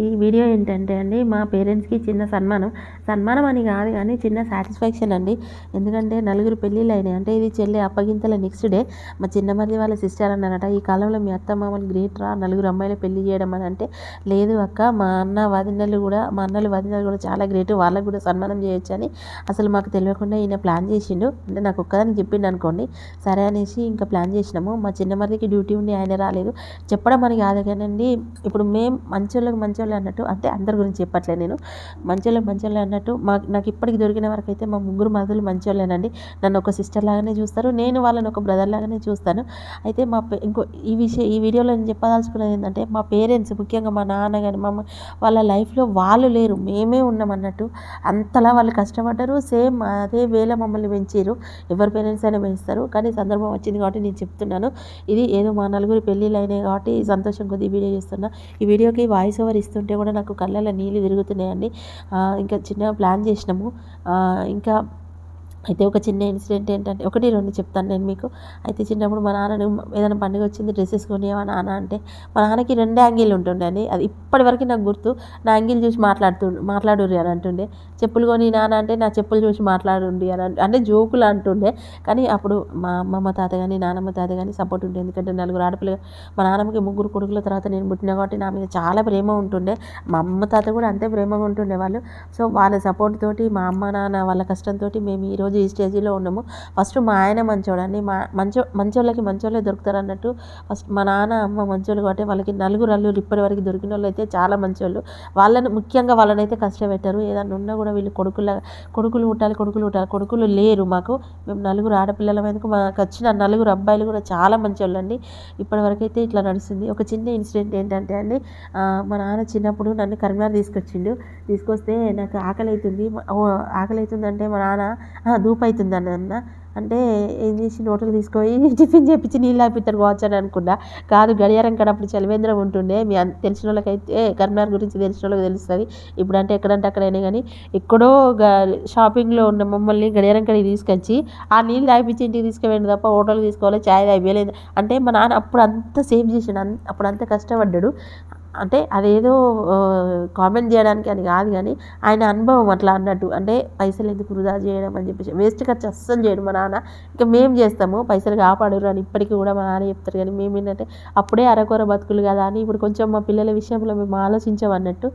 ఈ వీడియో ఏంటంటే అండి మా పేరెంట్స్కి చిన్న సన్మానం అని కాదు కానీ చిన్న సాటిస్ఫాక్షన్ అండి. ఎందుకంటే నలుగురు పెళ్ళిళ్ళు అయినాయి. అంటే ఇది చెల్లి అప్పగింతల నెక్స్ట్ డే మా చిన్నమరిది వాళ్ళ సిస్టర్ అన్నారట, ఈ కాలంలో మీ అత్త మామలు గ్రేట్ రా, నలుగురు అమ్మాయిలు పెళ్లి చేయడం అని. అంటే లేదు అక్క, మా అన్నలు వదినలు కూడా చాలా గ్రేట్, వాళ్ళకు కూడా సన్మానం చేయొచ్చు అని అసలు మాకు తెలియకుండా ఈయన ప్లాన్ చేసిండు. అంటే నాకు ఒక్కదానికి చెప్పిండు అనుకోండి. సరే అనేసి ఇంకా ప్లాన్ చేసినాము. మా చిన్నమరిదికి డ్యూటీ ఉండి ఆయన రాలేదు. చెప్పడం అని కాదు కానండి, ఇప్పుడు మేము మంచోళ్ళు అన్నట్టు, అంటే అందరి గురించి చెప్పట్లేదు నేను, మంచోళ్ళు అన్నట్టు నాకు ఇప్పటికి దొరికిన వరకు అయితే మా ముగ్గురు మరుదులు మంచోళ్ళేనండి. నన్ను ఒక సిస్టర్ లాగానే చూస్తారు, నేను వాళ్ళని ఒక బ్రదర్ లాగానే చూస్తాను. అయితే ఈ వీడియోలో నేను చెప్పదలుచుకున్నది ఏంటంటే, మా పేరెంట్స్ ముఖ్యంగా మా నాన్న కానీ వాళ్ళ లైఫ్లో వాళ్ళు లేరు, మేమే ఉన్నాం అన్నట్టు. అంతలా వాళ్ళు కష్టపడ్డారు. సేమ్ అదే వేళ మమ్మల్ని పెంచారు. ఎవరి పేరెంట్స్ అయినా పెంచుతారు, కానీ సందర్భం వచ్చింది కాబట్టి నేను చెప్తున్నాను. ఇది ఏదో మా నలుగురు పెళ్ళిళ్ళు అయినాయి కాబట్టి సంతోషం కొద్ది వీడియో చేస్తున్నా. ఈ వీడియోకి వాయిస్ ఓవర్ ఇస్తుంటే కూడా నాకు కళ్ళల్లో నీళ్ళు తిరుగుతున్నాయండి. ఇంకా చిన్నగా ప్లాన్ చేసినాము. ఇంకా అయితే ఒక చిన్న ఇన్సిడెంట్ ఏంటంటే, 1, 2 చెప్తాను నేను మీకు. అయితే చిన్నప్పుడు మా నాన్నని ఏదైనా పండుగ వచ్చింది, డ్రెస్సెస్ కొనియావా నాన్న అంటే, మా నాన్నకి 2 యాంగిల్ ఉంటుండే అండి. అది ఇప్పటివరకు నాకు గుర్తు. నా యాంగిల్ చూసి మాట్లాడుర్రి అని అంటుండే. చెప్పులు కొని నాన్న అంటే, నా చెప్పులు చూసి మాట్లాడుండి అని అంటే జోకులు అంటుండే. కానీ అప్పుడు మా అమ్మమ్మ తాత కానీ నానమ్మ తాత కానీ సపోర్ట్ ఉండే. ఎందుకంటే నలుగురు ఆడపిల్ల, మా నాన్నమ్మకి 3 కొడుకుల తర్వాత నేను పుట్టిన కాబట్టి నా మీద చాలా ప్రేమ ఉంటుండే. మా అమ్మ తాత కూడా అంతే ప్రేమగా ఉంటుండే వాళ్ళు. సో వాళ్ళ సపోర్ట్ తోటి, మా అమ్మ నాన్న వాళ్ళ కష్టంతో మేము ఈరోజు ఈ స్టేజ్లో ఉన్నాము. ఫస్ట్ మా ఆయన మంచోడండి. మంచోళ్ళే దొరుకుతారు అన్నట్టు. ఫస్ట్ మా నాన్న అమ్మ మంచోళ్ళు కాబట్టి వాళ్ళకి నలుగురు అల్లుళ్ళు ఇప్పటి వరకు దొరికిన వాళ్ళు అయితే చాలా మంచోళ్ళు. ముఖ్యంగా వాళ్ళనైతే కష్టపెట్టారు. ఏదన్నా ఉన్నా కూడా వీళ్ళు కొడుకులు పుట్టాలి. కొడుకులు లేరు మాకు. మేము నలుగురు ఆడపిల్లల మీదకు మాకు వచ్చిన నలుగురు అబ్బాయిలు కూడా చాలా మంచోళ్ళు అండి. ఇప్పటివరకు అయితే ఇట్లా నడుస్తుంది. ఒక చిన్న ఇన్సిడెంట్ ఏంటంటే అండి, మా నాన్న చిన్నప్పుడు నన్ను కరీంనగర్ తీసుకొస్తే నాకు ఆకలి అవుతుందంటే మా నాన్న ధూపు అవుతుంది అన్న అంటే ఏం చేసి నోట్లు తీసుకొని టిఫిన్ చేపించి నీళ్ళు ఆపిస్తారు కావచ్చు అని అనుకున్నా. కాదు, గడియారం కాడ అప్పుడు చలివేంద్రం ఉంటుండే. తెలిసిన వాళ్ళకైతే కరీంనగర్ గురించి తెలిసిన వాళ్ళకి తెలుస్తుంది. ఇప్పుడు అంటే ఎక్కడంటే అక్కడైనా కానీ ఎక్కడో షాపింగ్లో ఉన్న మమ్మల్ని గడియారం కాడికి తీసుకొచ్చి ఆ నీళ్ళు తాగిపించి ఇంటికి తీసుకువెళ్ళి తప్ప హోటల్కి తీసుకోవాలి, ఛాయ్ తాగిపోయలేదు. అంటే మా నాన్న అప్పుడు అంత సేవ్ చేసాడు, అప్పుడు అంత కష్టపడ్డాడు. అంటే అదేదో కామెంట్ చేయడానికి అని కాదు, కానీ ఆయన అనుభవం అట్లా అన్నట్టు. అంటే పైసలు ఎందుకు వృధా చేయడం అని చెప్పేసి వేస్ట్ ఖర్చు అస్సలు చేయడు మా నాన్న. ఇంకా మేము చేస్తాము, పైసలు కాపాడరు అని ఇప్పటికీ కూడా మా నాన్న చెప్తారు. కానీ మేము ఏంటంటే అప్పుడే అరకొర బతుకులు కదా అని ఇప్పుడు కొంచెం మా పిల్లల విషయంలో మేము ఆలోచించామన్నట్టు.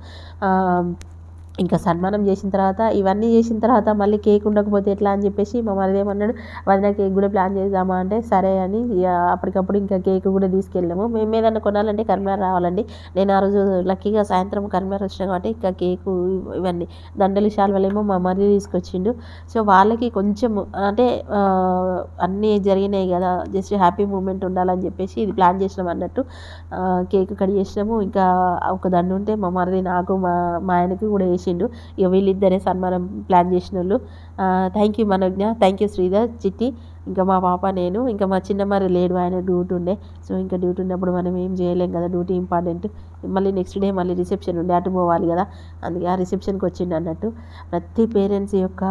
ఇంకా సన్మానం చేసిన తర్వాత, ఇవన్నీ చేసిన తర్వాత మళ్ళీ కేక్ ఉండకపోతే ఎట్లా అని చెప్పేసి మా మరిది ఏమన్నాడు, వదిన కేక్ కూడా ప్లాన్ చేద్దామా అంటే సరే అని అప్పటికప్పుడు ఇంకా కేక్ కూడా తీసుకెళ్ళాము. మేము ఏదన్నా కొనాలంటే కరీంనగర్ రావాలండి. నేను ఆ రోజు లక్కీగా సాయంత్రం కరీంనగర్ వచ్చినా కాబట్టి ఇంకా కేకు ఇవన్నీ దండలు శాలువలేమో మా మరిది తీసుకొచ్చిండు. సో వాళ్ళకి కొంచెం అంటే అన్నీ జరిగినాయి కదా, జస్ట్ హ్యాపీ మూమెంట్ ఉండాలని చెప్పేసి ఇది ప్లాన్ చేసినాం అన్నట్టు. కేక్ కట్ చేసినాము. ఇంకా ఒక దండు ఉంటే మా మరిది నాకు మా ఆయనకి కూడా వేసిండు. ఇక వీళ్ళిద్దరే సన్మానం ప్లాన్ చేసిన వాళ్ళు. Thank you Manogna, thank you Sridhar, Chitti, ఇంకా మా పాప, నేను. ఇంకా మా చిన్నమ్మారు లేడు, ఆయన డ్యూటీ ఉండే. సో ఇంకా డ్యూటీ ఉన్నప్పుడు మనం ఏం చేయలేం కదా, డ్యూటీ ఇంపార్టెంట్. మళ్ళీ నెక్స్ట్ డే మళ్ళీ రిసెప్షన్ ఉండే, అటు పోవాలి కదా, అందుకే ఆ రిసెప్షన్కి వచ్చిండు అన్నట్టు. ప్రతి పేరెంట్స్ యొక్క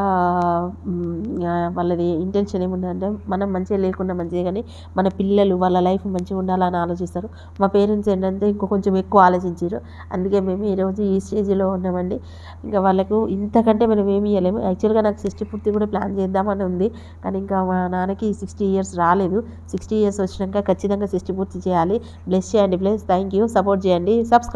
వాళ్ళది ఇంటెన్షన్ ఏముందంటే, మనం మంచిగా లేకుండా మంచిగా, కానీ మన పిల్లలు వాళ్ళ లైఫ్ మంచిగా ఉండాలని ఆలోచిస్తారు. మా పేరెంట్స్ ఏంటంటే కొంచెం ఎక్కువ ఆలోచించారు. అందుకే మేము ఈరోజు ఈ స్టేజ్లో ఉన్నామండి. ఇంకా వాళ్ళకు ఇంతకంటే మనం ఏమి ఇవ్వలేము. యాక్చువల్గా నాకు 60 పూర్తి కూడా ప్లాన్ చేద్దామని ఉంది, కానీ ఇంకా మా నాన్నకి 60 ఇయర్స్ రాలేదు. 60 ఇయర్స్ వచ్చినాక ఖచ్చితంగా 60 పూర్తి చేయాలి. బ్లెస్ చేయండి ప్లీజ్. Thank you. సపోర్ట్ చేయండి. సబ్స్క్రైబ్.